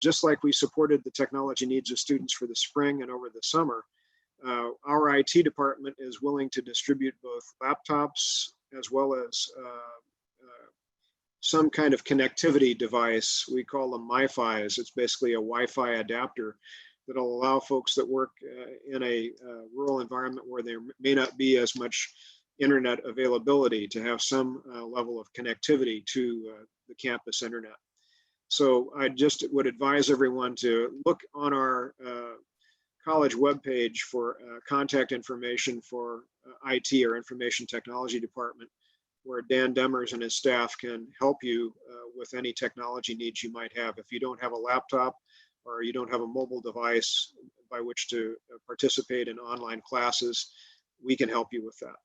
just like we supported the technology needs of students for the spring and over the summer, our IT department is willing to distribute both laptops as well as some kind of connectivity device. We call them MiFis. It's basically a Wi-Fi adapter that'll allow folks that work in a rural environment where there may not be as much internet availability to have some level of connectivity to the campus internet. So I just would advise everyone to look on our college webpage for contact information for IT or Information Technology Department, where Dan Demers and his staff can help you with any technology needs you might have. If you don't have a laptop or you don't have a mobile device by which to participate in online classes, we can help you with that.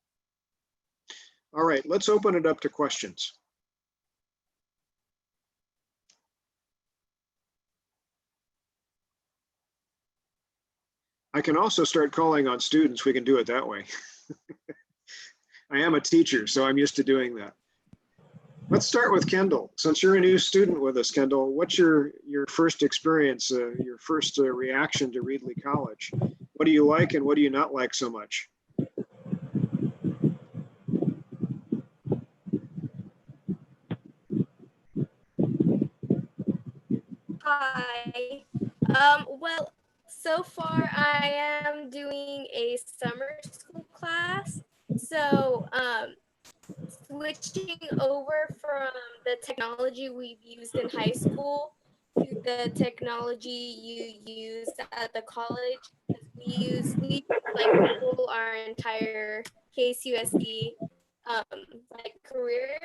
All right, let's open it up to questions. I can also start calling on students. We can do it that way. I am a teacher, so I'm used to doing that. Let's start with Kendall. Since you're a new student with us, Kendall, what's your first experience, your first reaction to Reedley College? What do you like and what do you not like so much? Hi. Well, so far I am doing a summer school class. So switching over from the technology we've used in high school to the technology you use at the college. We like pull our entire KCUSD like career.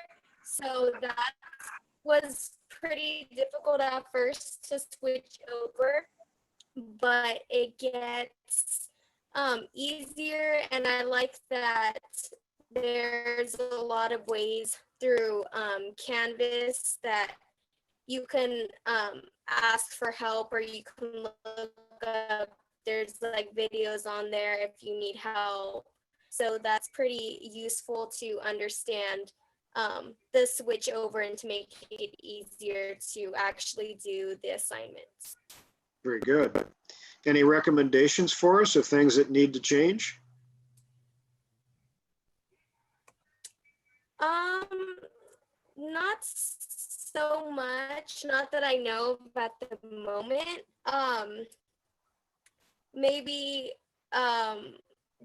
So that was pretty difficult at first to switch over, but it gets easier, and I like that there's a lot of ways through Canvas that you can ask for help, or you can look up, there's like videos on there if you need help. So that's pretty useful to understand the switch over and to make it easier to actually do the assignments. Very good. Any recommendations for us of things that need to change? Not so much, not that I know of at the moment. Maybe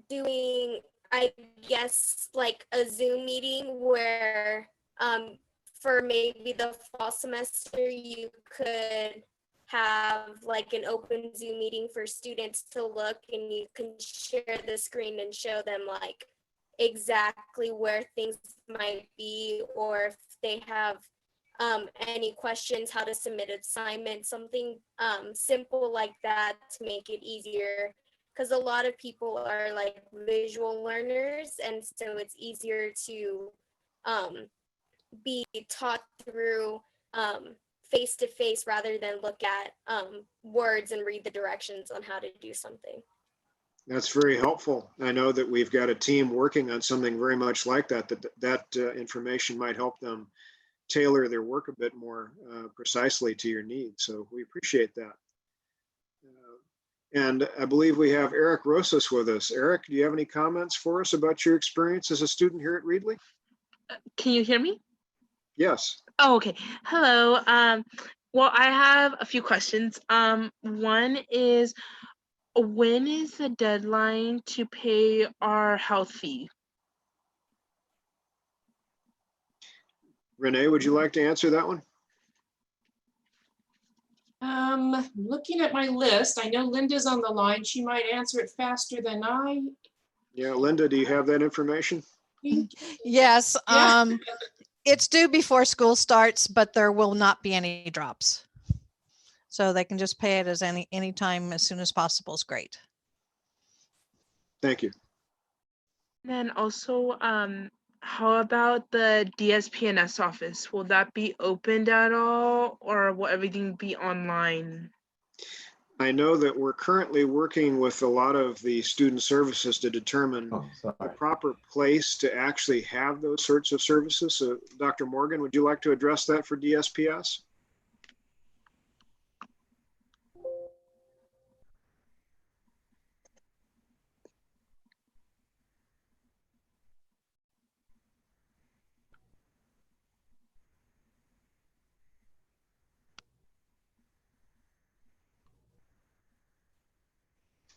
doing, I guess, like a Zoom meeting where for maybe the fall semester you could have like an open Zoom meeting for students to look, and you can share the screen and show them like exactly where things might be, or if they have any questions, how to submit assignments, something simple like that to make it easier. Because a lot of people are like visual learners, and so it's easier to be taught through face to face rather than look at words and read the directions on how to do something. That's very helpful. I know that we've got a team working on something very much like that, that information might help them tailor their work a bit more precisely to your needs. So we appreciate that. And I believe we have Eric Rosas with us. Eric, do you have any comments for us about your experience as a student here at Reedley? Can you hear me? Yes. Oh, okay. Hello. Well, I have a few questions. One is, when is the deadline to pay our health fee? Renee, would you like to answer that one? Looking at my list, I know Linda's on the line. She might answer it faster than I. Yeah, Linda, do you have that information? Yes, Yeah. it's due before school starts, but there will not be any drops. So they can just pay it as any time as soon as possible is great. Thank you. Then also, how about the DSPNS office? Will that be opened at all, or will everything be online? I know that we're currently working with a lot of the student services to determine the proper place to actually have those sorts of services. So Dr. Morgan, would you like to address that for DSPS?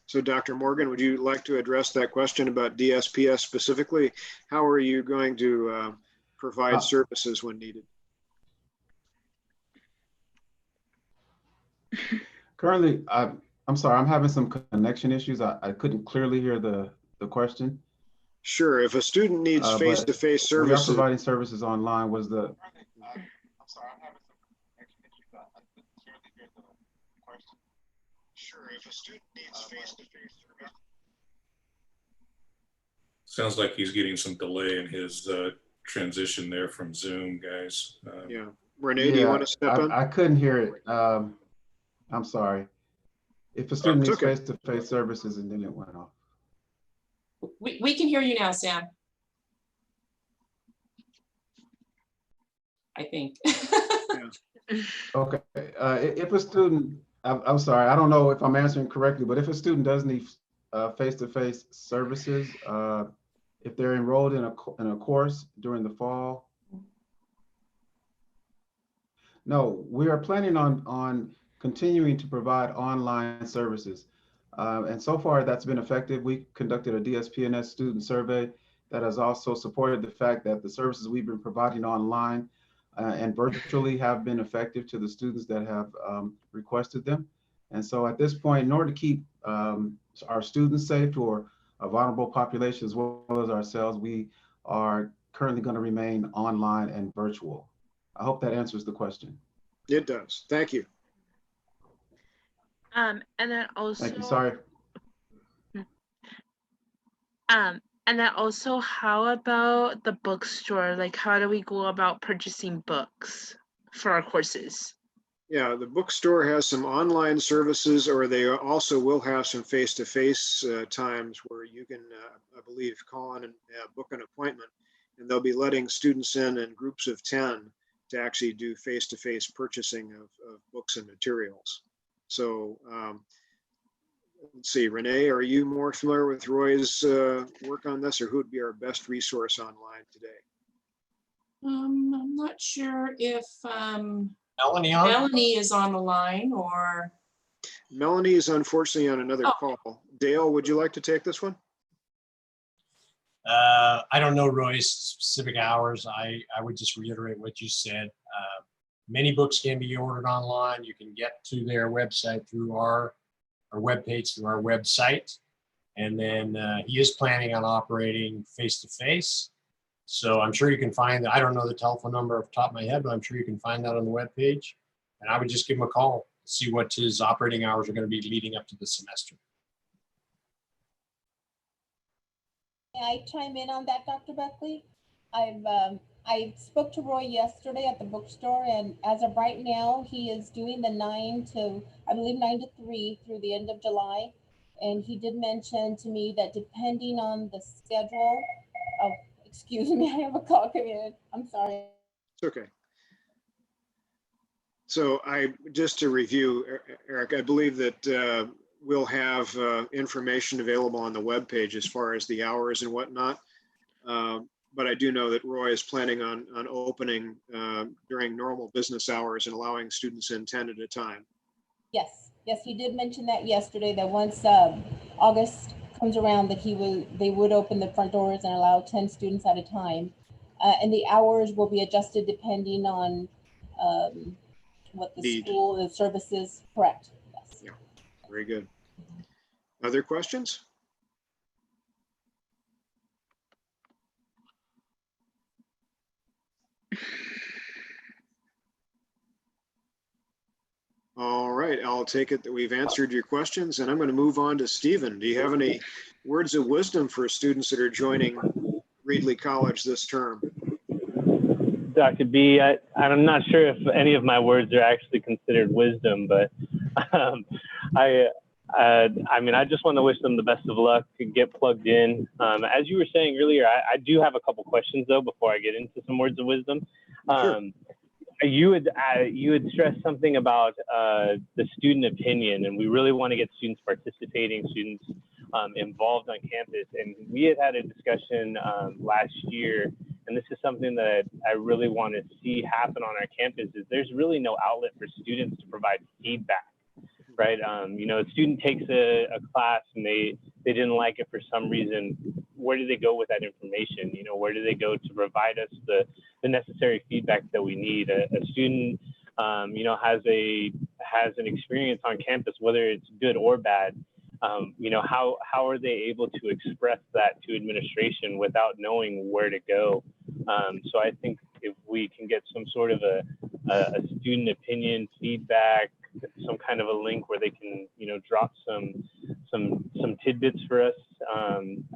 So Dr. Morgan, would you like to address that question about DSPS specifically? How are you going to provide services when needed? Currently, I'm sorry, I'm having some connection issues. I couldn't clearly hear the question. Sure. If a student needs face-to-face We are services, providing services online. Was the sure. If a student needs face-to-face services. Sounds like he's getting some delay in his transition there from Zoom, guys. Yeah. Renee, do you want to step in? I couldn't hear it. I'm sorry. If a student needs okay. face-to-face services, and then it went off. We can hear you now, Sam. I think. Okay. If a student, I'm sorry, I don't know if I'm answering correctly, but if a student does need face-to-face services, if they're enrolled in a course during the fall, no, we are planning on continuing to provide online services. And so far that's been effective. We conducted a DSPNS student survey that has also supported the fact that the services we've been providing online and virtually have been effective to the students that have requested them. And so at this point, in order to keep our students safe or a vulnerable population as well as ourselves, we are currently going to remain online and virtual. I hope that answers the question. It does. Thank you. And then also, Thank you. Sorry. And then also, how about the bookstore? Like, how do we go about purchasing books for our courses? Yeah, the bookstore has some online services, or they also will have some face-to-face times where you can, I believe, call in and book an appointment, and they'll be letting students in groups of 10 to actually do face-to-face purchasing of books and materials. So let's see, Renee, are you more familiar with Roy's work on this, or who would be our best resource online today? I'm not sure if Melanie is on the line, or Melanie is unfortunately on another call. Dale, would you like to take this one? I don't know Roy's specific hours. I would just reiterate what you said. Many books can be ordered online. You can get to their website through our webpage, through our website. And then he is planning on operating face-to-face. So I'm sure you can find that. I don't know the telephone number off the top of my head, but I'm sure you can find that on the webpage. And I would just give him a call, see what his operating hours are going to be leading up to the semester. May I chime in on that, Dr. Buckley? I spoke to Roy yesterday at the bookstore, and as of right now, he is doing the 9 to 3 through the end of July. And he did mention to me that depending on the schedule of, excuse me, I have a call coming in. I'm sorry. It's okay. So just to review, Eric, I believe that we'll have information available on the webpage as far as the hours and whatnot. But I do know that Roy is planning on opening during normal business hours and allowing students in 10 at a time. Yes, he did mention that yesterday, that once August comes around, that they would open the front doors and allow 10 students at a time. And the hours will be adjusted depending on what the school, the services, correct. Yes. Yeah, very good. Other questions? All right, I'll take it that we've answered your questions, and I'm going to move on to Stephen. Do you have any words of wisdom for students that are joining Reedley College this term? Dr. B, I'm not sure if any of my words are actually considered wisdom, but I mean, I just want to wish them the best of luck to get plugged in. As you were saying earlier, I do have a couple questions though before I get into some words of wisdom. Sure. You had stressed something about the student opinion, and we really want to get students participating, students involved on campus. And we had a discussion last year, and this is something that I really want to see happen on our campus, is there's really no outlet for students to provide feedback. right? You know, a student takes a class and they didn't like it for some reason. Where do they go with that information? You know, where do they go to provide us the necessary feedback that we need? A student, you know, has an experience on campus, whether it's good or bad. You know, how are they able to express that to administration without knowing where to go? So I think if we can get some sort of a student opinion feedback, some kind of a link where they can, you know, drop some tidbits for us,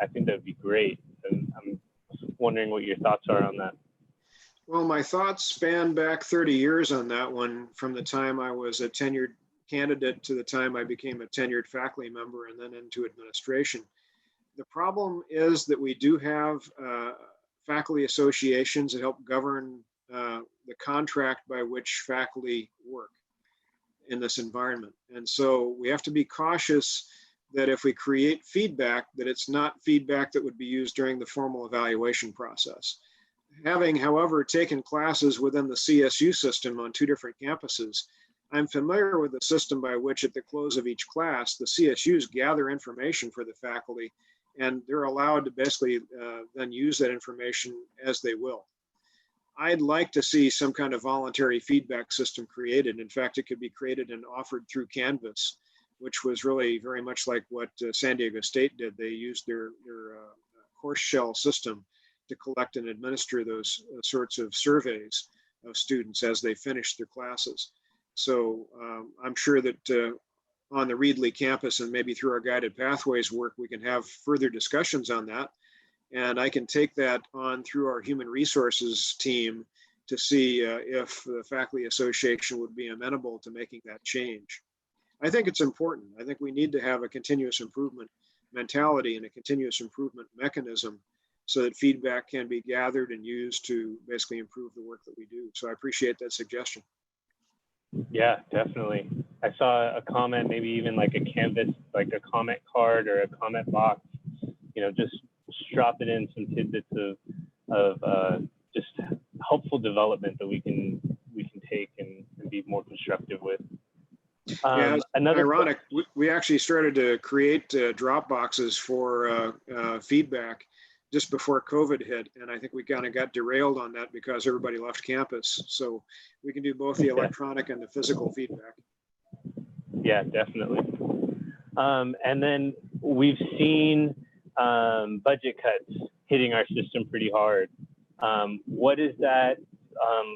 I think that would be great. And I'm wondering what your thoughts are on that. Well, my thoughts span back 30 years on that one, from the time I was a tenured candidate to the time I became a tenured faculty member and then into administration. The problem is that we do have faculty associations that help govern the contract by which faculty work in this environment. And so we have to be cautious that if we create feedback, that it's not feedback that would be used during the formal evaluation process. Having, however, taken classes within the CSU system on 2 different campuses, I'm familiar with the system by which at the close of each class, the CSUs gather information for the faculty, and they're allowed to basically then use that information as they will. I'd like to see some kind of voluntary feedback system created. In fact, it could be created and offered through Canvas, which was really very much like what San Diego State did. They used their course shell system to collect and administer those sorts of surveys of students as they finished their classes. So I'm sure that on the Reedley campus and maybe through our guided pathways work, we can have further discussions on that. And I can take that on through our human resources team to see if the faculty association would be amenable to making that change. I think it's important. I think we need to have a continuous improvement mentality and a continuous improvement mechanism so that feedback can be gathered and used to basically improve the work that we do. So I appreciate that suggestion. Yeah, definitely. I saw a comment, maybe even like a Canvas, like a comment card or a comment box, you know, just drop it in some tidbits of just helpful development that we can take and be more constructive with. Yeah, Another ironic, we actually started to create drop boxes for feedback just before COVID hit. And I think we kind of got derailed on that because everybody left campus. So we can do both the electronic and the physical feedback. Yeah, definitely. And then we've seen budget cuts hitting our system pretty hard. What does that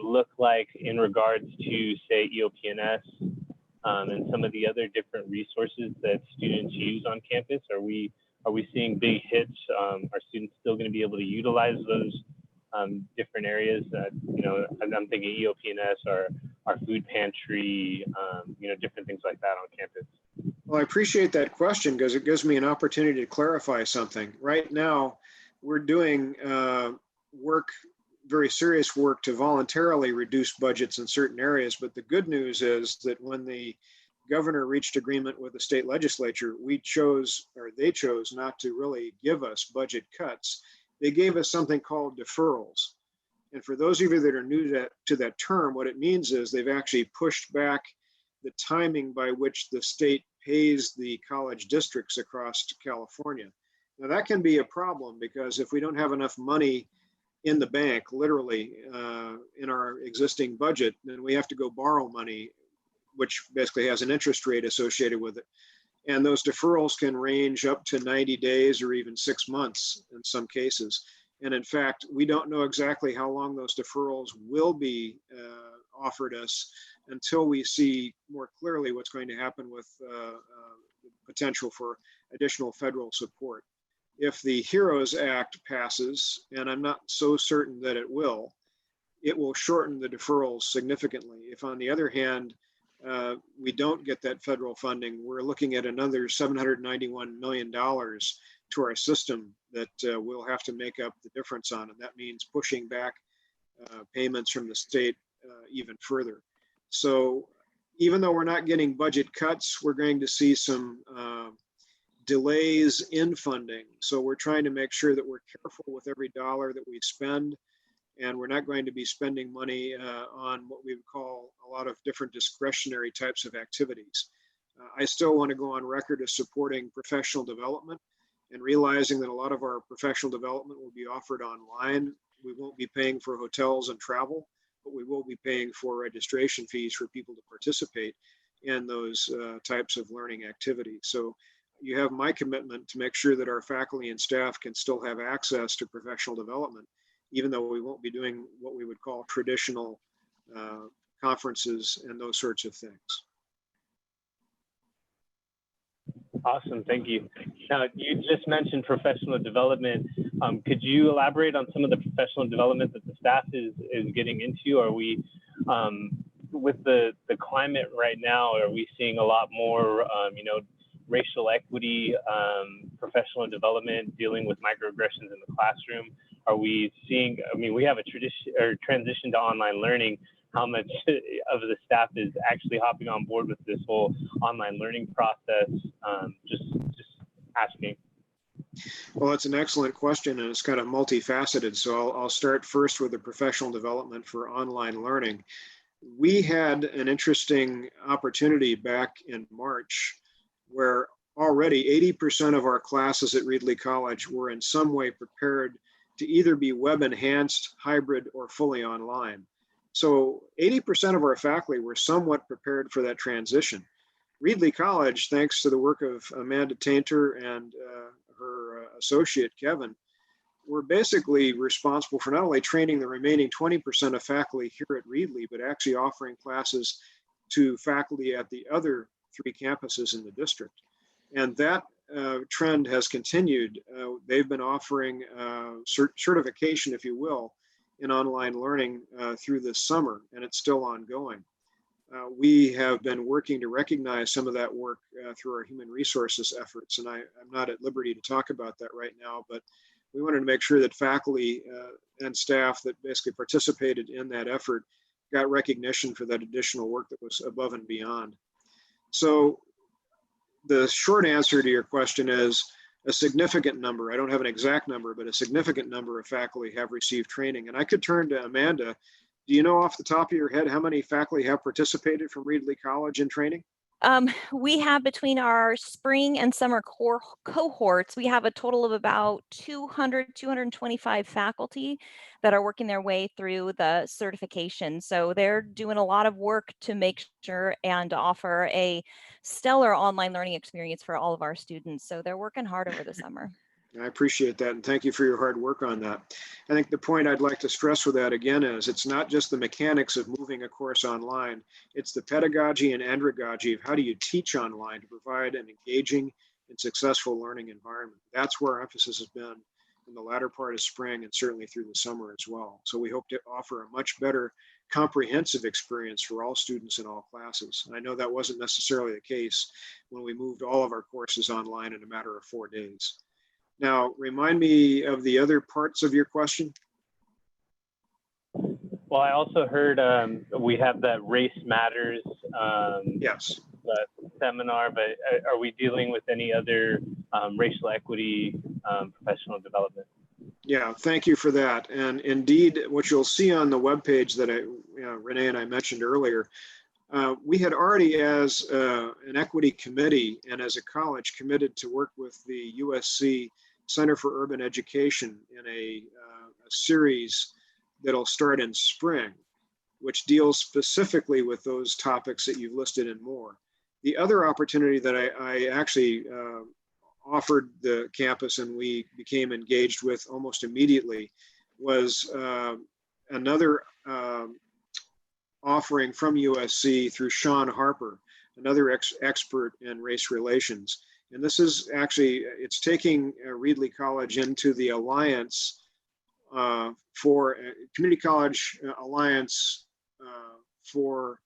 look like in regards to, say, EOP&S and some of the other different resources that students use on campus? Are we seeing big hits? Are students still going to be able to utilize those different areas? You know, I'm thinking EOP&S, our food pantry, you know, different things like that on campus. Well, I appreciate that question because it gives me an opportunity to clarify something. Right now, we're doing very serious work to voluntarily reduce budgets in certain areas. But the good news is that when the governor reached agreement with the state legislature, they chose not to really give us budget cuts. They gave us something called deferrals. And for those of you that are new to that term, what it means is they've actually pushed back the timing by which the state pays the college districts across California. Now that can be a problem because if we don't have enough money in the bank, literally in our existing budget, then we have to go borrow money, which basically has an interest rate associated with it. And those deferrals can range up to 90 days or even 6 months in some cases. And in fact, we don't know exactly how long those deferrals will be offered us until we see more clearly what's going to happen with the potential for additional federal support. If the HEROES Act passes, and I'm not so certain that it will shorten the deferrals significantly. If on the other hand, we don't get that federal funding, we're looking at another $791 million to our system that we'll have to make up the difference on. And that means pushing back payments from the state even further. So even though we're not getting budget cuts, we're going to see some delays in funding. So we're trying to make sure that we're careful with every dollar that we spend. And we're not going to be spending money on what we would call a lot of different discretionary types of activities. I still want to go on record as supporting professional development and realizing that a lot of our professional development will be offered online. We won't be paying for hotels and travel, but we will be paying for registration fees for people to participate in those types of learning activities. So you have my commitment to make sure that our faculty and staff can still have access to professional development, even though we won't be doing what we would call traditional conferences and those sorts of things. Awesome, thank you. Now, you just mentioned professional development. Could you elaborate on some of the professional development that the staff is getting into? Are we, with the climate right now, are we seeing a lot more, you know, racial equity, professional development, dealing with microaggressions in the classroom? Are we seeing, I mean, we have a transition to online learning. How much of the staff is actually hopping on board with this whole online learning process? Just asking. Well, it's an excellent question, and it's kind of multifaceted. So I'll start first with the professional development for online learning. We had an interesting opportunity back in March where already 80% of our classes at Reedley College were in some way prepared to either be web enhanced, hybrid, or fully online. So 80% of our faculty were somewhat prepared for that transition. Reedley College, thanks to the work of Amanda Tainter and her associate, Kevin, were basically responsible for not only training the remaining 20% of faculty here at Reedley, but actually offering classes to faculty at the other 3 campuses in the district. And that trend has continued. They've been offering certification, if you will, in online learning through this summer, and it's still ongoing. We have been working to recognize some of that work through our human resources efforts, and I'm not at liberty to talk about that right now, but we wanted to make sure that faculty and staff that basically participated in that effort got recognition for that additional work that was above and beyond. So the short answer to your question is a significant number. I don't have an exact number, but a significant number of faculty have received training. And I could turn to Amanda. Do you know off the top of your head how many faculty have participated from Reedley College in training? We have, between our spring and summer core cohorts, we have a total of about 225 faculty that are working their way through the certification. So they're doing a lot of work to make sure and offer a stellar online learning experience for all of our students. So they're working hard over the summer. I appreciate that, and thank you for your hard work on that. I think the point I'd like to stress with that again is it's not just the mechanics of moving a course online, it's the pedagogy and andragogy of how do you teach online to provide an engaging and successful learning environment. That's where our emphasis has been in the latter part of spring and certainly through the summer as well. So we hope to offer a much better comprehensive experience for all students in all classes. And I know that wasn't necessarily the case when we moved all of our courses online in a matter of 4 days. Now, remind me of the other parts of your question. Well, I also heard we have that Race Matters yes. Seminar, but are we dealing with any other racial equity professional development? Yeah, thank you for that. And indeed, what you'll see on the webpage that Renee and I mentioned earlier, we had already, as an equity committee and as a college, committed to work with the USC Center for Urban Education in a series that'll start in spring, which deals specifically with those topics that you've listed and more. The other opportunity that I actually offered the campus and we became engaged with almost immediately was another offering from USC through Sean Harper, another expert in race relations. And this is actually, it's taking Reedley College into the Alliance for Community College Alliance for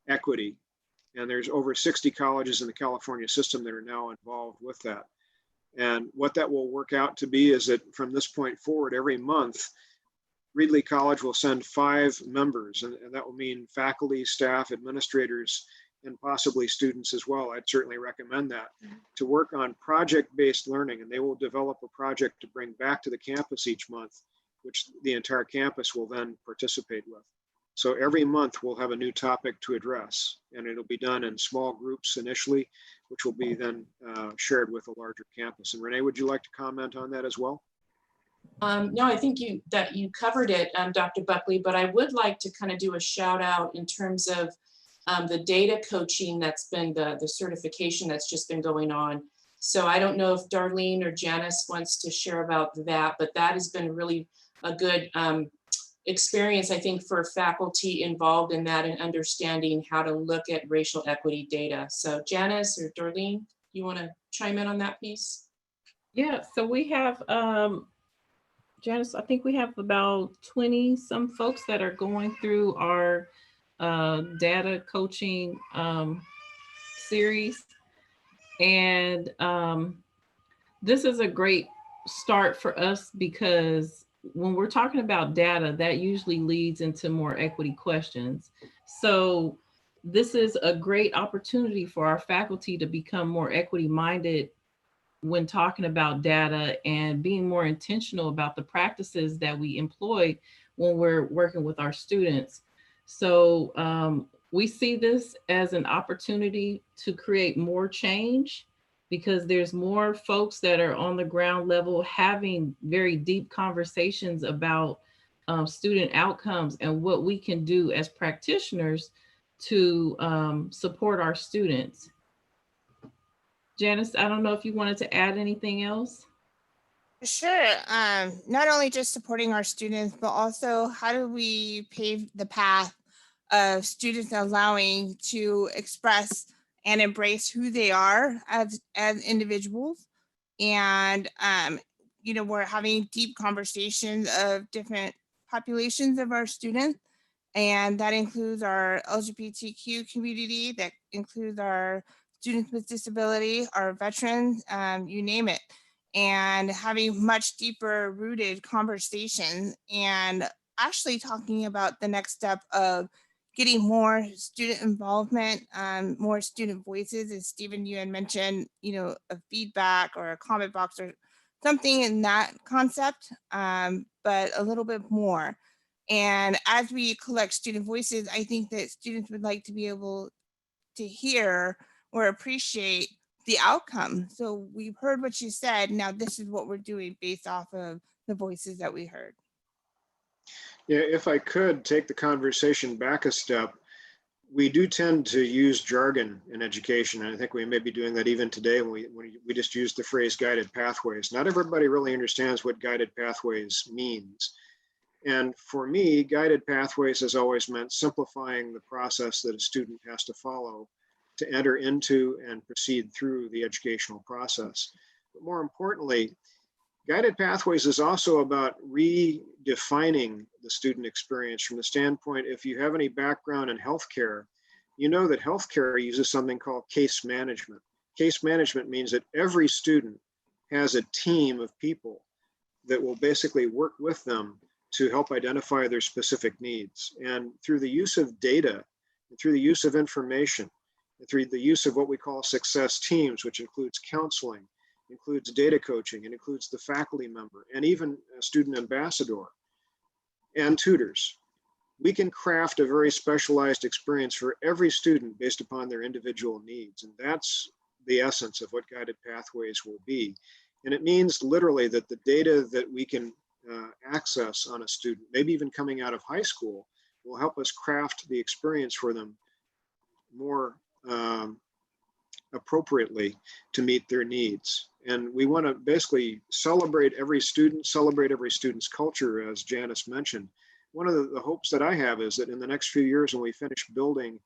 Equity. And there's over 60 colleges in the California system that are now involved with that. And what that will work out to be is that from this point forward, every month, Reedley College will send 5 members, and that will mean faculty, staff, administrators, and possibly students as well. I'd certainly recommend that, to work on project-based learning, and they will develop a project to bring back to the campus each month, which the entire campus will then participate with. So every month we'll have a new topic to address, and it'll be done in small groups initially, which will be then shared with a larger campus. And Renee, would you like to comment on that as well? No, I think you covered it, Dr. Buckley, but I would like to kind of do a shout out in terms of the data coaching that's been the certification that's just been going on. So I don't know if Darlene or Janice wants to share about that, but that has been really a good experience, I think, for faculty involved in that and understanding how to look at racial equity data. So Janice or Darlene, you want to chime in on that piece? Yeah, so we have, Janice, I think we have about 20 some folks that are going through our data coaching series. And this is a great start for us because when we're talking about data, that usually leads into more equity questions. So this is a great opportunity for our faculty to become more equity minded when talking about data and being more intentional about the practices that we employ when we're working with our students. So we see this as an opportunity to create more change because there's more folks that are on the ground level having very deep conversations about student outcomes and what we can do as practitioners to support our students. Janice, I don't know if you wanted to add anything else. Sure. Not only just supporting our students, but also how do we pave the path of students allowing to express and embrace who they are as individuals. And, you know, we're having deep conversations of different populations of our students. And that includes our LGBTQ community, that includes our students with disability, our veterans, you name it. And having much deeper rooted conversations and actually talking about the next step of getting more student involvement, more student voices. As Stephen, you had mentioned, you know, a feedback or a comment box or something in that concept, but a little bit more. And as we collect student voices, I think that students would like to be able to hear or appreciate the outcome. So we've heard what you said. Now this is what we're doing based off of the voices that we heard. Yeah, if I could take the conversation back a step, we do tend to use jargon in education. And I think we may be doing that even today when we just use the phrase guided pathways. Not everybody really understands what guided pathways means. And for me, guided pathways has always meant simplifying the process that a student has to follow to enter into and proceed through the educational process. But more importantly, guided pathways is also about redefining the student experience from the standpoint, if you have any background in healthcare, you know that healthcare uses something called case management. Case management means that every student has a team of people that will basically work with them to help identify their specific needs. And through the use of data, and through the use of information, and through the use of what we call success teams, which includes counseling, includes data coaching, and includes the faculty member, and even a student ambassador and tutors, we can craft a very specialized experience for every student based upon their individual needs. And that's the essence of what guided pathways will be. And it means literally that the data that we can access on a student, maybe even coming out of high school, will help us craft the experience for them more appropriately to meet their needs. And we want to basically celebrate every student's culture, as Janice mentioned. One of the hopes that I have is that in the next few years, when we finish building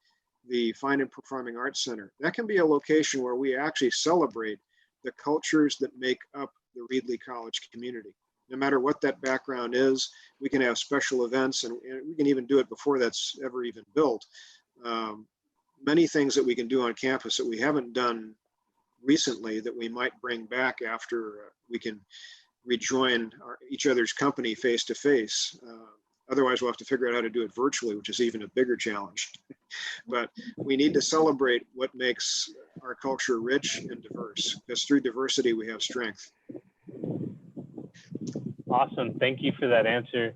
the Fine and Performing Arts Center, that can be a location where we actually celebrate the cultures that make up the Reedley College community. No matter what that background is, we can have special events, and we can even do it before that's ever even built. Many things that we can do on campus that we haven't done recently that we might bring back after we can rejoin each other's company face to face. Otherwise, we'll have to figure out how to do it virtually, which is even a bigger challenge. But we need to celebrate what makes our culture rich and diverse, because through diversity, we have strength. Awesome. Thank you for that answer.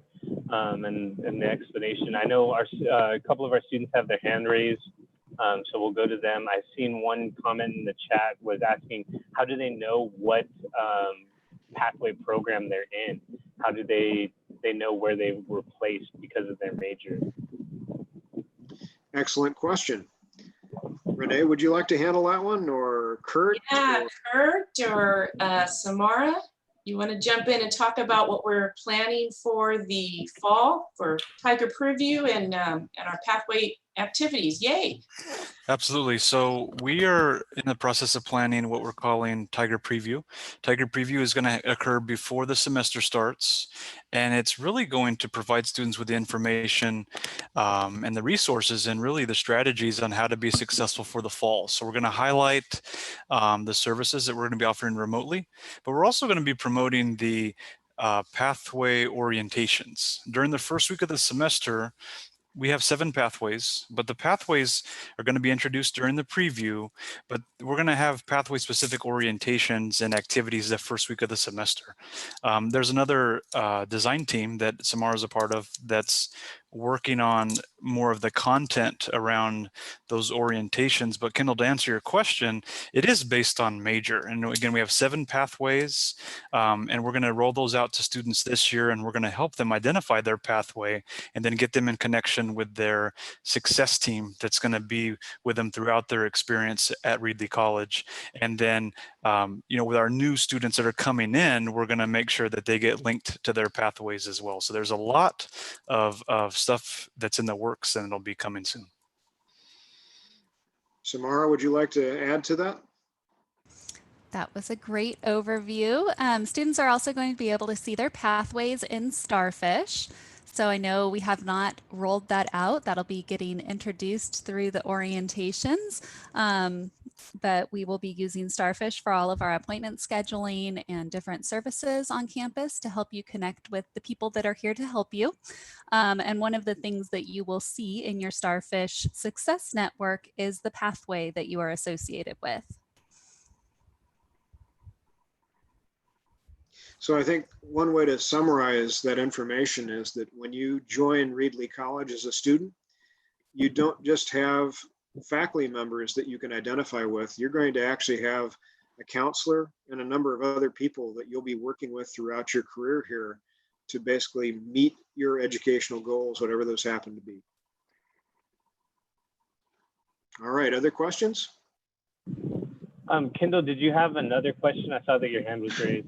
and the explanation. I know a couple of our students have their hand raised, so we'll go to them. I've seen one comment in the chat was asking, how do they know what pathway program they're in? How do they know where they were placed because of their major? Excellent question. Renee, would you like to handle that one, or Kurt? Yeah, Kurt or Samara, you want to jump in and talk about what we're planning for the fall for Tiger Preview and our pathway activities? Yay! Absolutely. So we are in the process of planning what we're calling Tiger Preview. Tiger Preview is going to occur before the semester starts, and it's really going to provide students with the information and the resources and really the strategies on how to be successful for the fall. So we're going to highlight the services that we're going to be offering remotely, but we're also going to be promoting the pathway orientations. During the first week of the semester, we have 7 pathways, but the pathways are going to be introduced during the preview, but we're going to have pathway specific orientations and activities the first week of the semester. There's another design team that Samara is a part of that's working on more of the content around those orientations. But Kendall, to answer your question, it is based on major. And again, we have 7 pathways, and we're going to roll those out to students this year, and we're going to help them identify their pathway and then get them in connection with their success team that's going to be with them throughout their experience at Reedley College. And then, with our new students that are coming in, we're going to make sure that they get linked to their pathways as well. So there's a lot of stuff that's in the works, and it'll be coming soon. Samara, would you like to add to that? That was a great overview. Students are also going to be able to see their pathways in Starfish. So I know we have not rolled that out. That'll be getting introduced through the orientations. But we will be using Starfish for all of our appointment scheduling and different services on campus to help you connect with the people that are here to help you. And one of the things that you will see in your Starfish Success Network is the pathway that you are associated with. So I think one way to summarize that information is that when you join Reedley College as a student, you don't just have faculty members that you can identify with. You're going to actually have a counselor and a number of other people that you'll be working with throughout your career here to basically meet your educational goals, whatever those happen to be. All right, other questions? Kendall, did you have another question? I saw that your hand was raised.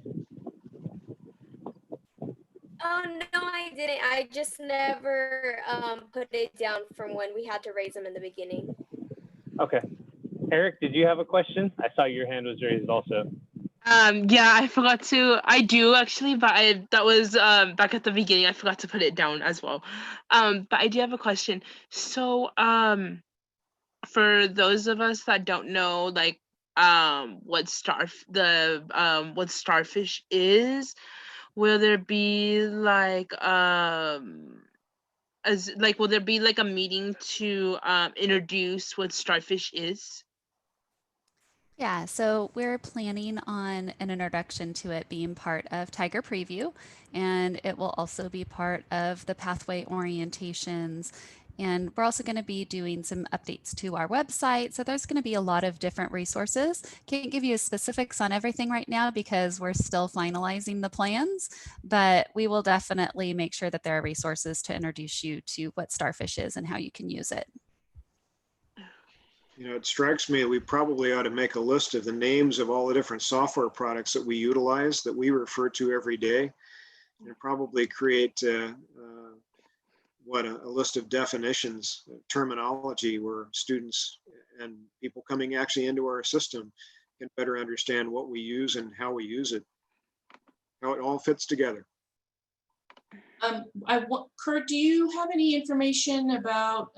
Oh, no, I didn't. I just never put it down from when we had to raise them in the beginning. Okay. Eric, did you have a question? I saw your hand was raised also. Yeah, I forgot to. I do actually, but that was back at the beginning. I forgot to put it down as well. But I do have a question. So, for those of us that don't know, like, what Starfish is, will there be like will there be like a meeting to introduce what Starfish is? Yeah, so we're planning on an introduction to it being part of Tiger Preview, and it will also be part of the pathway orientations. And we're also going to be doing some updates to our website. So there's going to be a lot of different resources. Can't give you specifics on everything right now because we're still finalizing the plans, but we will definitely make sure that there are resources to introduce you to what Starfish is and how you can use it. You know, it strikes me we probably ought to make a list of the names of all the different software products that we utilize, that we refer to every day, and probably create a list of definitions, terminology, where students and people coming actually into our system can better understand what we use and how we use it, how it all fits together. Kurt, do you have any information about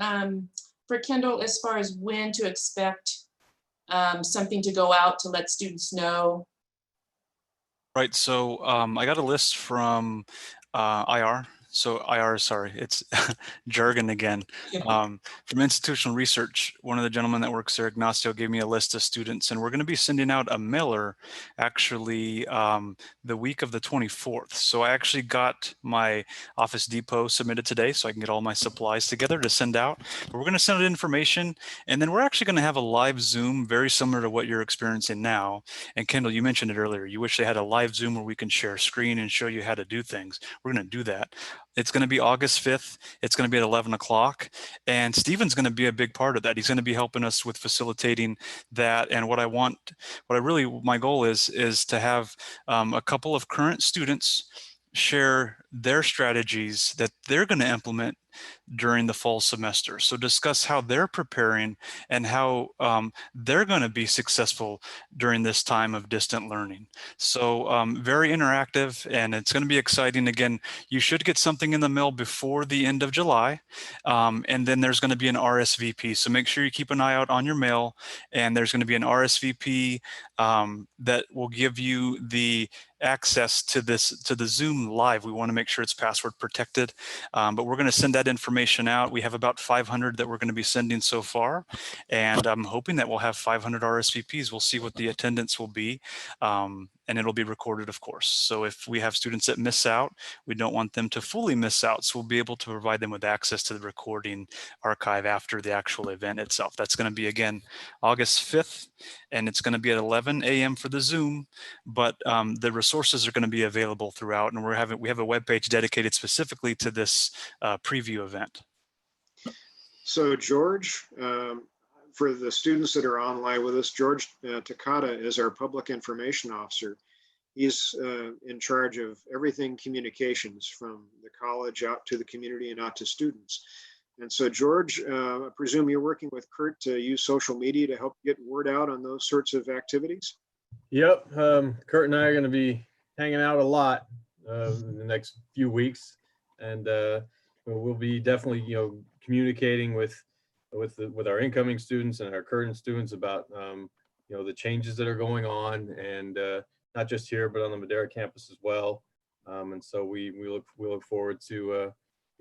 for Kendall as far as when to expect something to go out to let students know? Right. So I got a list from IR. So IR, sorry, it's jargon again. From institutional research, one of the gentlemen that works there, Ignacio, gave me a list of students, and we're going to be sending out a mailer actually the week of the 24th. So I actually got my Office Depot submitted today so I can get all my supplies together to send out. But we're going to send out information, and then we're actually going to have a live Zoom very similar to what you're experiencing now. And Kendall, you mentioned it earlier. You wish they had a live Zoom where we can share screen and show you how to do things. We're going to do that. It's going to be August 5th. It's going to be at 11 o'clock. And Stephen's going to be a big part of that. He's going to be helping us with facilitating that. And what my goal is to have a couple of current students share their strategies that they're going to implement during the fall semester. So discuss how they're preparing and how they're going to be successful during this time of distant learning. So very interactive, and it's going to be exciting. Again, you should get something in the mail before the end of July, and then there's going to be an RSVP. So make sure you keep an eye out on your mail, and there's going to be an RSVP that will give you the access to the Zoom live. We want to make sure it's password protected, but we're going to send that information out. We have about 500 that we're going to be sending so far, and I'm hoping that we'll have 500 RSVPs. We'll see what the attendance will be, and it'll be recorded, of course. So if we have students that miss out, we don't want them to fully miss out, so we'll be able to provide them with access to the recording archive after the actual event itself. That's going to be, again, August 5th, and it's going to be at 11 a.m. for the Zoom, but the resources are going to be available throughout, and we have a webpage dedicated specifically to this preview event. So George, for the students that are online with us, George Takata is our public information officer. He's in charge of everything communications from the college out to the community and out to students. And so George, I presume you're working with Kurt to use social media to help get word out on those sorts of activities? Yep, Kurt and I are going to be hanging out a lot in the next few weeks, and we'll be definitely, communicating with our incoming students and our current students about the changes that are going on, and not just here but on the Madera campus as well. And so we look forward to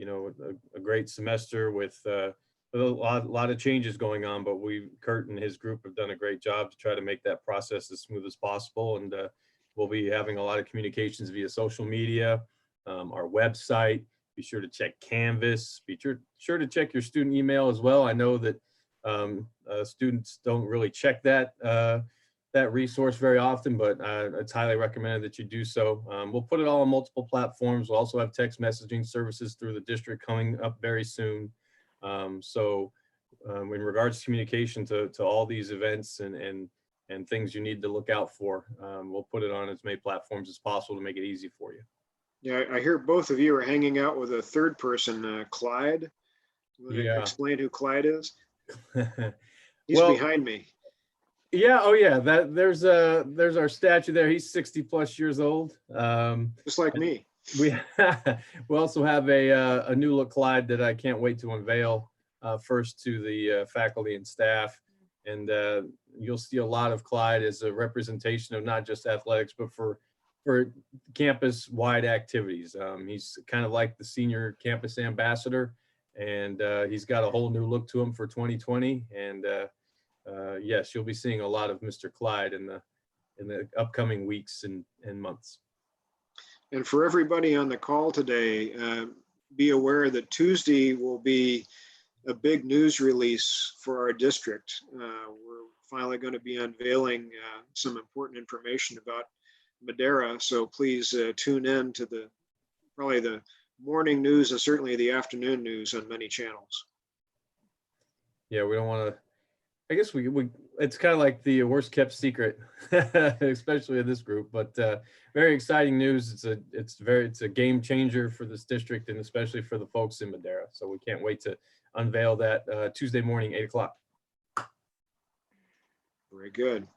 a great semester with a lot of changes going on, but Kurt and his group have done a great job to try to make that process as smooth as possible. And we'll be having a lot of communications via social media, our website. Be sure to check Canvas. Be sure to check your student email as well. I know that students don't really check that resource very often, but it's highly recommended that you do so. We'll put it all on multiple platforms. We'll also have text messaging services through the district coming up very soon. In regards to communication to all these events and things you need to look out for, we'll put it on as many platforms as possible to make it easy for you. Yeah, I hear both of you are hanging out with a third person, Clyde. Want to explain who Clyde is? He's behind me. Yeah. Oh, yeah. There's our statue there. He's 60+ years old. Just like me. We also have a new look Clyde that I can't wait to unveil first to the faculty and staff. And you'll see a lot of Clyde as a representation of not just athletics, but for campus-wide activities. He's kind of like the senior campus ambassador, and he's got a whole new look to him for 2020. And yes, you'll be seeing a lot of Mr. Clyde in the upcoming weeks and months. And for everybody on the call today, be aware that Tuesday will be a big news release for our district. We're finally going to be unveiling some important information about Madera. So please tune in to probably the morning news and certainly the afternoon news on many channels. Yeah, we don't want to, I guess it's kind of like the worst kept secret, especially in this group, but very exciting news. It's a game changer for this district and especially for the folks in Madera. So we can't wait to unveil that Tuesday morning, 8 o'clock. Very good.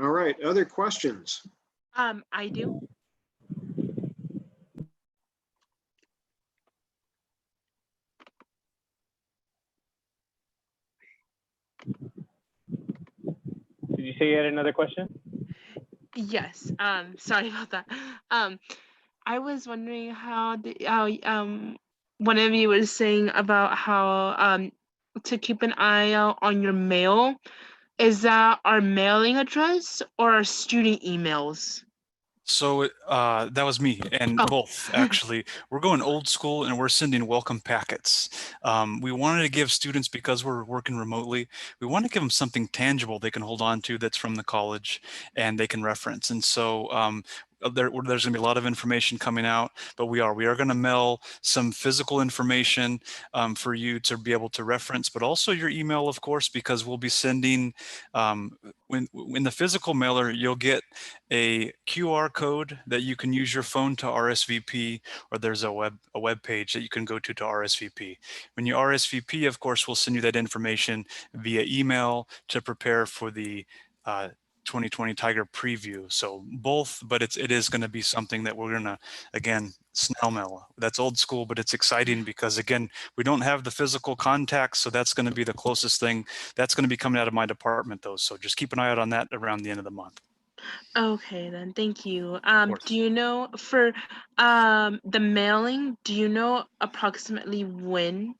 All right, other questions? I do. Did you say you had another question? Yes. Sorry about that. I was wondering how one of you was saying about how to keep an eye out on your mail. Is that our mailing address or our student emails? So that was me, and Oh. both actually. We're going old school, and we're sending welcome packets. We wanted to give students, because we're working remotely, we want to give them something tangible they can hold on to that's from the college and they can reference. And so there's going to be a lot of information coming out, but we are going to mail some physical information for you to be able to reference, but also your email, of course, because we'll be sending when the physical mailer, you'll get a QR code that you can use your phone to RSVP, or there's a web page that you can go to RSVP. When you RSVP, of course, we'll send you that information via email to prepare for the 2020 Tiger preview. So both, but it is going to be something that we're going to, again, snail mail. That's old school, but it's exciting because, again, we don't have the physical contact, so that's going to be the closest thing. That's going to be coming out of my department, though. So just keep an eye out on that around the end of the month. Okay, then, thank you. Do you know for the mailing, do you know approximately when?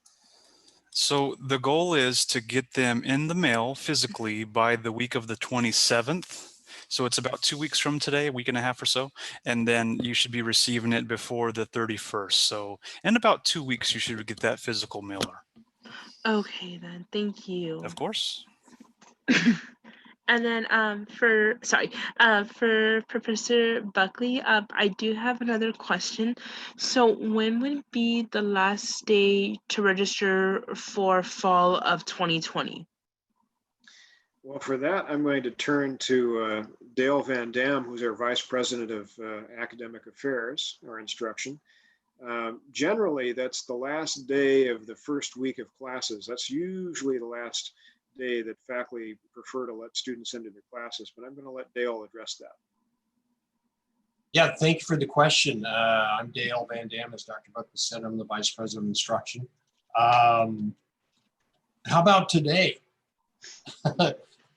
So the goal is to get them in the mail physically by the week of the 27th. So it's about 2 weeks from today, a week and a half or so. And then you should be receiving it before the 31st. So in about 2 weeks, you should get that physical mailer. Okay, then, thank you. Of course. And then for Professor Buckley, I do have another question. So when would be the last day to register for fall of 2020? Well, for that, I'm going to turn to Dale Van Dam, who's our Vice President of Academic Affairs or Instruction. Generally, that's the last day of the first week of classes. That's usually the last day that faculty prefer to let students into their classes, but I'm going to let Dale address that. Yeah, thank you for the question. I'm Dale Van Dam, as Dr. Buckley said. I'm the Vice President of Instruction. How about today?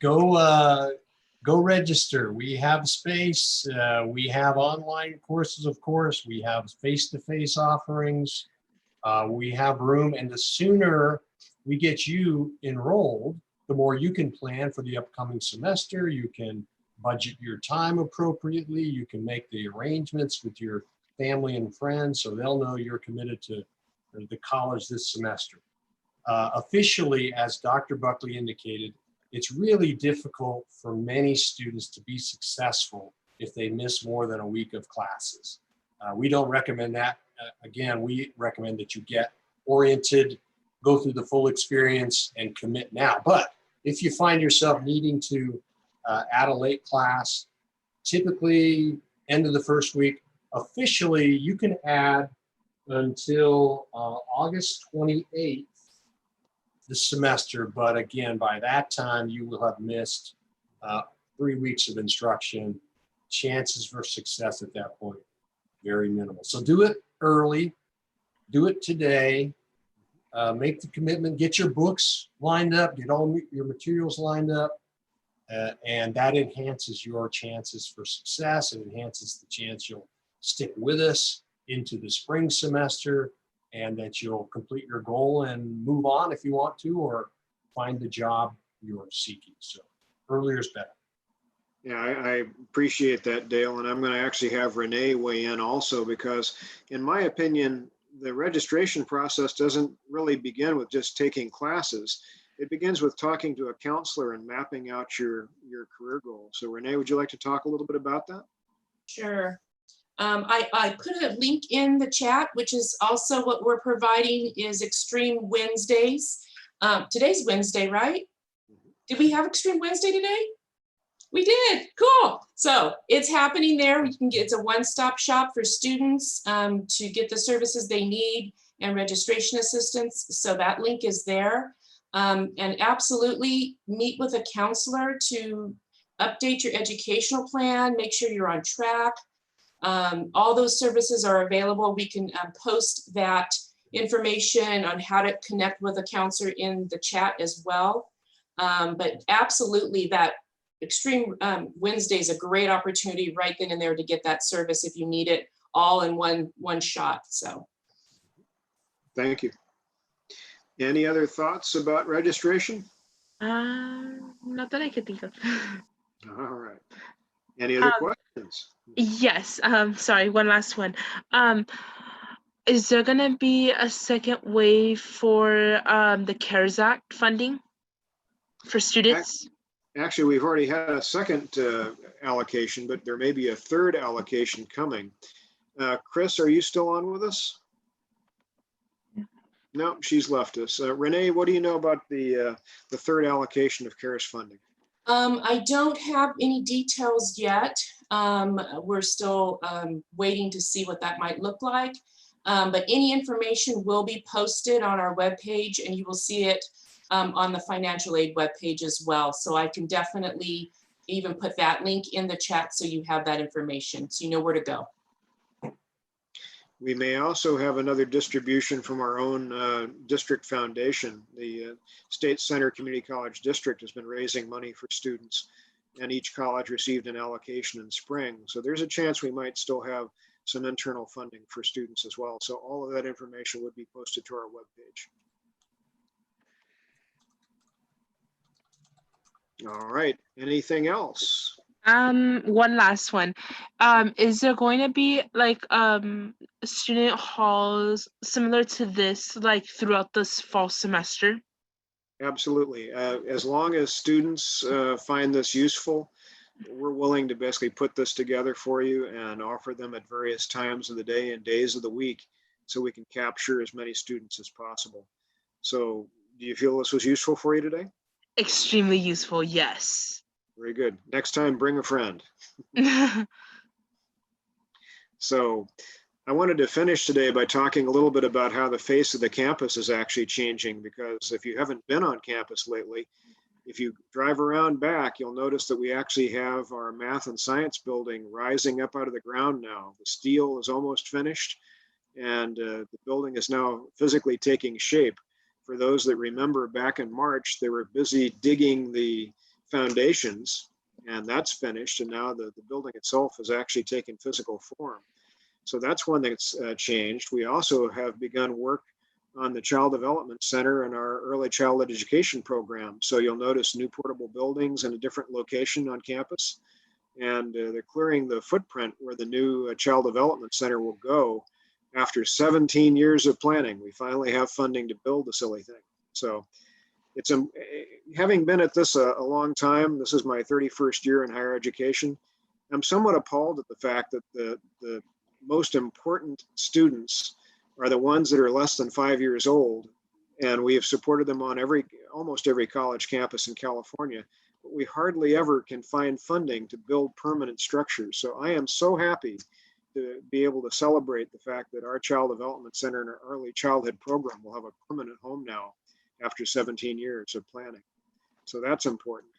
Go register. We have space. We have online courses, of course. We have face-to-face offerings. We have room, and the sooner we get you enrolled, the more you can plan for the upcoming semester. You can budget your time appropriately. You can make the arrangements with your family and friends so they'll know you're committed to the college this semester. Officially, as Dr. Buckley indicated, it's really difficult for many students to be successful if they miss more than a week of classes. We don't recommend that. Again, we recommend that you get oriented, go through the full experience, and commit now. But if you find yourself needing to add a late class, typically end of the first week, officially you can add until August 28th this semester. But again, by that time, you will have missed 3 weeks of instruction. Chances for success at that point, very minimal. So do it early, do it today, make the commitment, get your books lined up, get all your materials lined up, and that enhances your chances for success. It enhances the chance you'll stick with us into the spring semester, and that you'll complete your goal and move on if you want to, or find the job you're seeking. So earlier is better. Yeah, I appreciate that, Dale. And I'm going to actually have Renee weigh in also, because in my opinion, the registration process doesn't really begin with just taking classes. It begins with talking to a counselor and mapping out your career goals. So Renee, would you like to talk a little bit about that? Sure. I put a link in the chat, which is also what we're providing is Extreme Wednesdays. Today's Wednesday, right? Did we have Extreme Wednesday today? We did, cool. So it's happening there. You can get, it's a one-stop shop for students to get the services they need and registration assistance. So that link is there. And absolutely meet with a counselor to update your educational plan, make sure you're on track. All those services are available. We can post that information on how to connect with a counselor in the chat as well. But absolutely, that Extreme Wednesday is a great opportunity right then and there to get that service if you need it. all in one shot. So. Thank you. Any other thoughts about registration? Not that I could think of. All right. Any other questions? Yes. Sorry, one last one. Is there gonna be a second wave for the CARES Act funding for students? Actually, we've already had a second allocation, but there may be a third allocation coming. Chris, are you still on with us? No, she's left us. Renee, what do you know about the third allocation of CARES funding? I don't have any details yet. We're still waiting to see what that might look like. But any information will be posted on our webpage, and you will see it on the financial aid webpage as well. So I can definitely even put that link in the chat so you have that information, so you know where to go. We may also have another distribution from our own district foundation. The State Center Community College District has been raising money for students, and each college received an allocation in spring. So there's a chance we might still have some internal funding for students as well. So all of that information would be posted to our webpage. All right, anything else? One last one. Is there going to be like student halls similar to this, like throughout this fall semester? Absolutely. As long as students find this useful, we're willing to basically put this together for you and offer them at various times of the day and days of the week so we can capture as many students as possible. So do you feel this was useful for you today? Extremely useful, yes. Very good. Next time, bring a friend. So I wanted to finish today by talking a little bit about how the face of the campus is actually changing, because if you haven't been on campus lately, if you drive around back, you'll notice that we actually have our math and science building rising up out of the ground now. The steel is almost finished, and the building is now physically taking shape. For those that remember, back in March, they were busy digging the foundations, and that's finished, and now the building itself is actually taking physical form. So that's one that's changed. We also have begun work on the Child Development Center and our early childhood education program. So you'll notice new portable buildings in a different location on campus, and they're clearing the footprint where the new Child Development Center will go. After 17 years of planning, we finally have funding to build the silly thing. So it's having been at this a long time. This is my 31st year in higher education. I'm somewhat appalled at the fact that the most important students are the ones that are less than 5 years old, and we have supported them on almost every college campus in California, but we hardly ever can find funding to build permanent structures. So I am so happy to be able to celebrate the fact that our Child Development Center and our early childhood program will have a permanent home now after 17 years of planning. So that's important.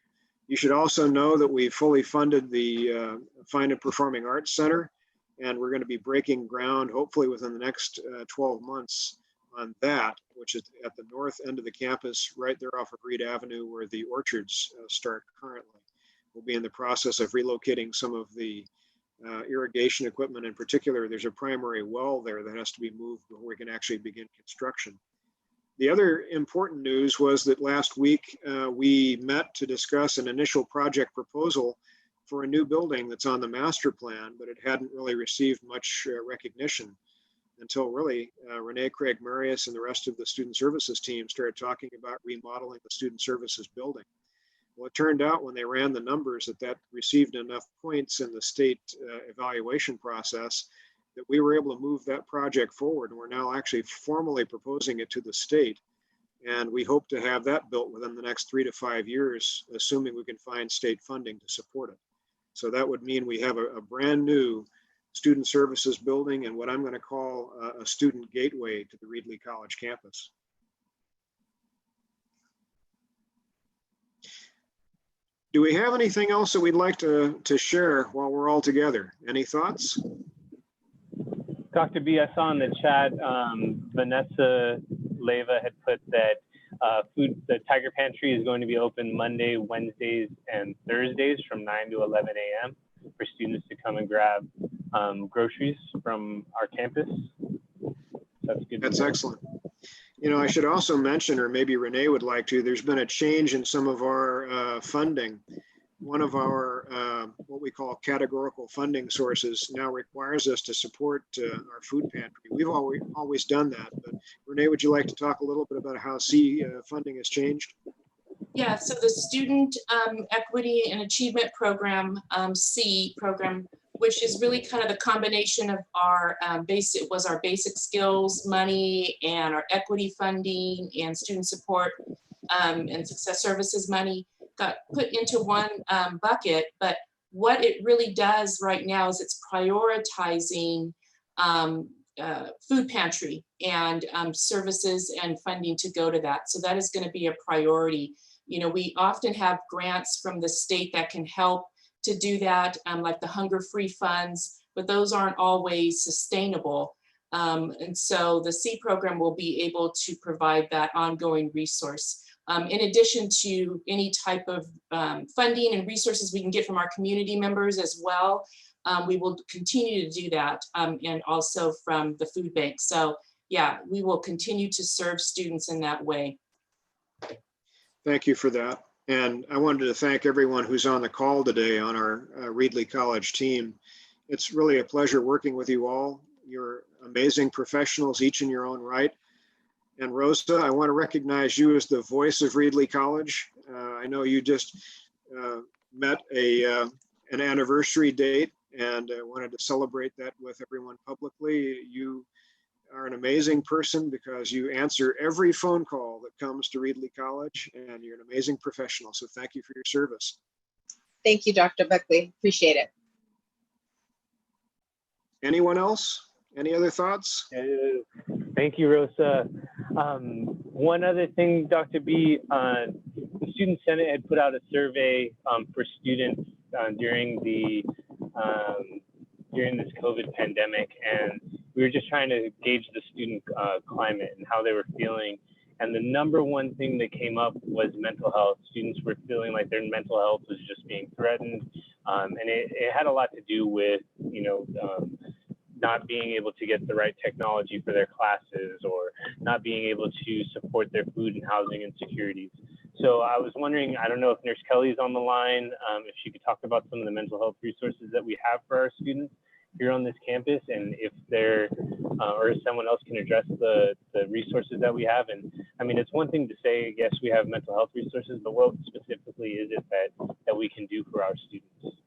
You should also know that we fully funded the Fine and Performing Arts Center, and we're going to be breaking ground hopefully within the next 12 months on that, which is at the north end of the campus, right there off of Reed Avenue where the orchards start currently. We'll be in the process of relocating some of the irrigation equipment. In particular, there's a primary well there that has to be moved before we can actually begin construction. The other important news was that last week we met to discuss an initial project proposal for a new building that's on the master plan, but it hadn't really received much recognition until really Renee Craig Marius and the rest of the student services team started talking about remodeling the student services building. Well, it turned out when they ran the numbers that received enough points in the state evaluation process that we were able to move that project forward. And we're now actually formally proposing it to the state. And we hope to have that built within the next 3 to 5 years, assuming we can find state funding to support it. So that would mean we have a brand new student services building and what I'm going to call a student gateway to the Reedley College campus. Do we have anything else that we'd like to share while we're all together? Any thoughts? Dr. B, I saw in the chat, Vanessa Leva had put that the Tiger Pantry is going to be open Monday, Wednesdays, and Thursdays from 9 to 11 a.m. for students to come and grab groceries from our campus. That's good. That's excellent. You know, I should also mention, or maybe Renee would like to, there's been a change in some of our funding. One of our what we call categorical funding sources now requires us to support our food pantry. We've always done that, but Renee, would you like to talk a little bit about how C funding has changed? Yeah, so the Student Equity and Achievement Program, C program, which is really kind of the combination of our basic skills money and our equity funding and student support and success services money, got put into one bucket. But what it really does right now is it's prioritizing food pantry and services and funding to go to that. So that is going to be a priority. You know, we often have grants from the state that can help to do that, like the hunger free funds, but those aren't always sustainable. And so the C program will be able to provide that ongoing resource. In addition to any type of funding and resources we can get from our community members as well, we will continue to do that, and also from the food bank. So yeah, we will continue to serve students in that way. Thank you for that. And I wanted to thank everyone who's on the call today on our Reedley College team. It's really a pleasure working with you all. You're amazing professionals, each in your own right. And Rosa, I want to recognize you as the voice of Reedley College. I know you just met an anniversary date, and I wanted to celebrate that with everyone publicly. You are an amazing person because you answer every phone call that comes to Reedley College, and you're an amazing professional. So thank you for your service. Thank you, Dr. Buckley. Appreciate it. Anyone else? Any other thoughts? Thank you, Rosa. One other thing, Dr. B, the Student Senate had put out a survey for students during this COVID pandemic, and we were just trying to gauge the student climate and how they were feeling. And the number one thing that came up was mental health. Students were feeling like their mental health was just being threatened, and it had a lot to do with, not being able to get the right technology for their classes, or not being able to support their food and housing insecurities. So I was wondering, I don't know if Nurse Kelly's on the line, if she could talk about some of the mental health resources that we have for our students here on this campus, and if there, or if someone else can address the resources that we have. And I mean, it's one thing to say, yes, we have mental health resources, but what specifically is it that we can do for our students?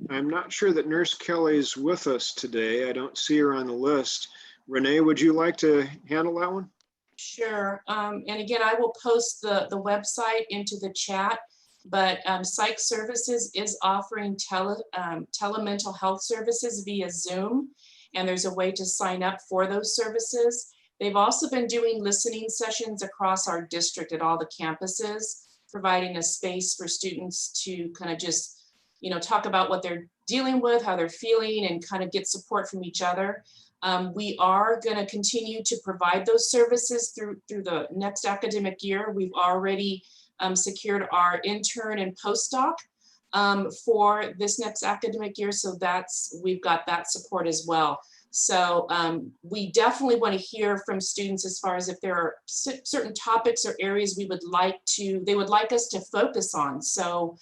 I'm not sure that Nurse Kelly's with us today. I don't see her on the list. Renee, would you like to handle that one? Sure. And again, I will post the website into the chat, but Psych Services is offering telemental health services via Zoom, and there's a way to sign up for those services. They've also been doing listening sessions across our district at all the campuses, providing a space for students to kind of just talk about what they're dealing with, how they're feeling, and kind of get support from each other. We are going to continue to provide those services through the next academic year. We've already secured our intern and postdoc for this next academic year. So we've got that support as well. So we definitely want to hear from students as far as if there are certain topics or areas they would like us to focus on. So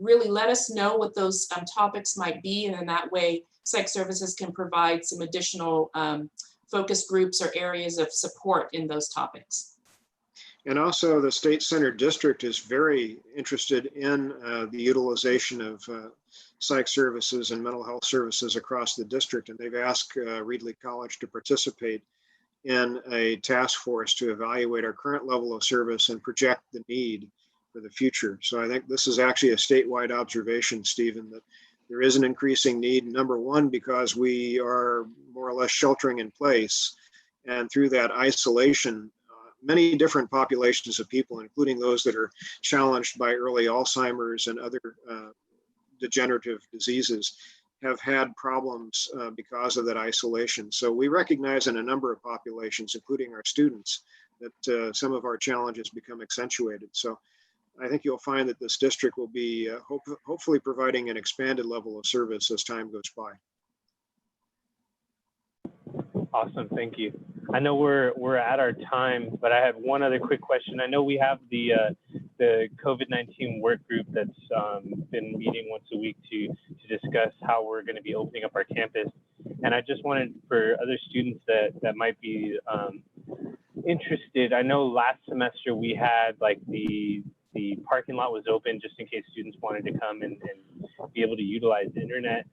really let us know what those topics might be, and in that way Psych Services can provide some additional focus groups or areas of support in those topics. And also the State Center District is very interested in the utilization of psych services and mental health services across the district, and they've asked Reedley College to participate in a task force to evaluate our current level of service and project the need for the future. So I think this is actually a statewide observation, Stephen, that there is an increasing need, number one, because we are more or less sheltering in place. And through that isolation, many different populations of people, including those that are challenged by early Alzheimer's and other degenerative diseases, have had problems because of that isolation. So we recognize in a number of populations, including our students, that some of our challenges become accentuated. So I think you'll find that this district will be hopefully providing an expanded level of service as time goes by. Awesome, thank you. I know we're at our time, but I had one other quick question. I know we have the COVID-19 work group that's been meeting once a week to discuss how we're going to be opening up our campus, and I just wanted for other students that might be interested. I know last semester we had like the parking lot was open just in case students wanted to come and be able to utilize the internet.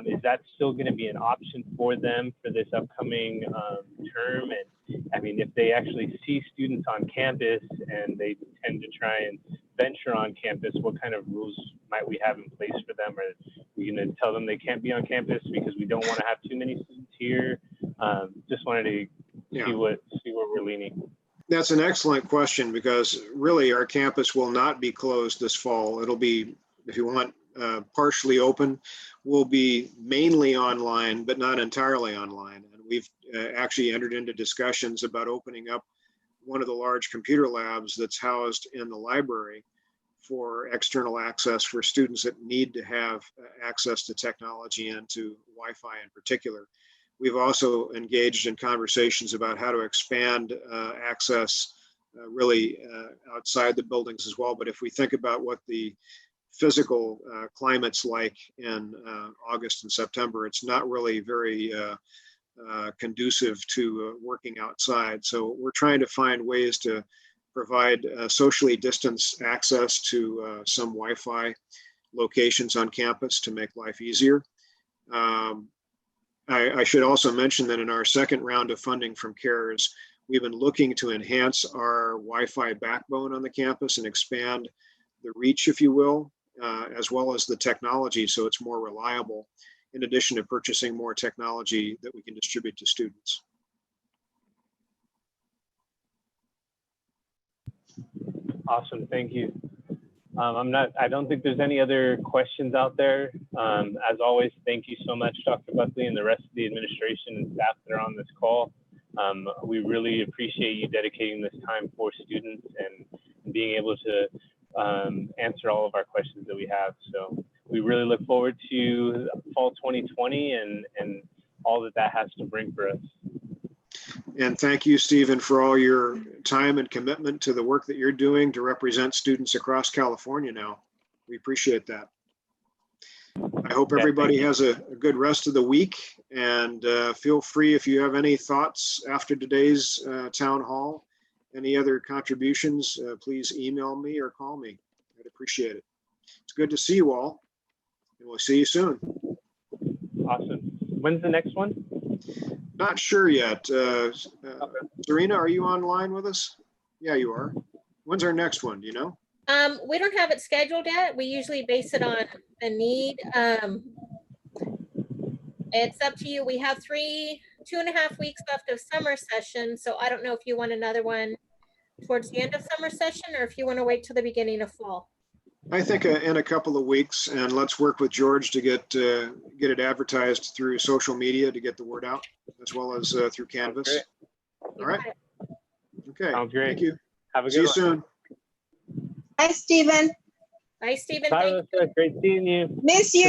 Is that still going to be an option for them for this upcoming term? And I mean, if they actually see students on campus and they tend to try and venture on campus, what kind of rules might we have in place for them? Are we going to tell them they can't be on campus because we don't want to have too many students here? Just wanted to see where we're leaning. That's an excellent question, because really our campus will not be closed this fall. It'll be, if you want, partially open. We'll be mainly online, but not entirely online. And we've actually entered into discussions about opening up one of the large computer labs that's housed in the library for external access for students that need to have access to technology and to Wi-Fi in particular. We've also engaged in conversations about how to expand access really outside the buildings as well. But if we think about what the physical climate's like in August and September, it's not really very conducive to working outside. So we're trying to find ways to provide socially distanced access to some Wi-Fi locations on campus to make life easier. I should also mention that in our second round of funding from CARES, we've been looking to enhance our Wi-Fi backbone on the campus and expand the reach, if you will, as well as the technology so it's more reliable, in addition to purchasing more technology that we can distribute to students. Awesome, thank you. I don't think there's any other questions out there. As always, thank you so much, Dr. Buckley, and the rest of the administration and staff that are on this call. We really appreciate you dedicating this time for students and being able to answer all of our questions that we have. So we really look forward to fall 2020 and all that has to bring for us. And thank you, Stephen, for all your time and commitment to the work that you're doing to represent students across California now. We appreciate that. I hope everybody has a good rest of the week, and feel free if you have any thoughts after today's town hall, any other contributions, please email me or call me. I'd appreciate it. It's good to see you all, and we'll see you soon. Awesome. When's the next one? Not sure yet. Serena, are you online with us? Yeah, you are. When's our next one? Do you know? We don't have it scheduled yet. We usually base it on the need. It's up to you. We have 2.5 weeks left of summer session. So I don't know if you want another one towards the end of summer session or if you want to wait till the beginning of fall. I think in a couple of weeks, and let's work with George to get it advertised through social media to get the word out, as well as through Canvas. All right. Okay. Sounds great. Thank you. Have a good See you one. soon. Bye, Stephen. Bye, Stephen. Bye, Melissa. Great seeing you. Miss you.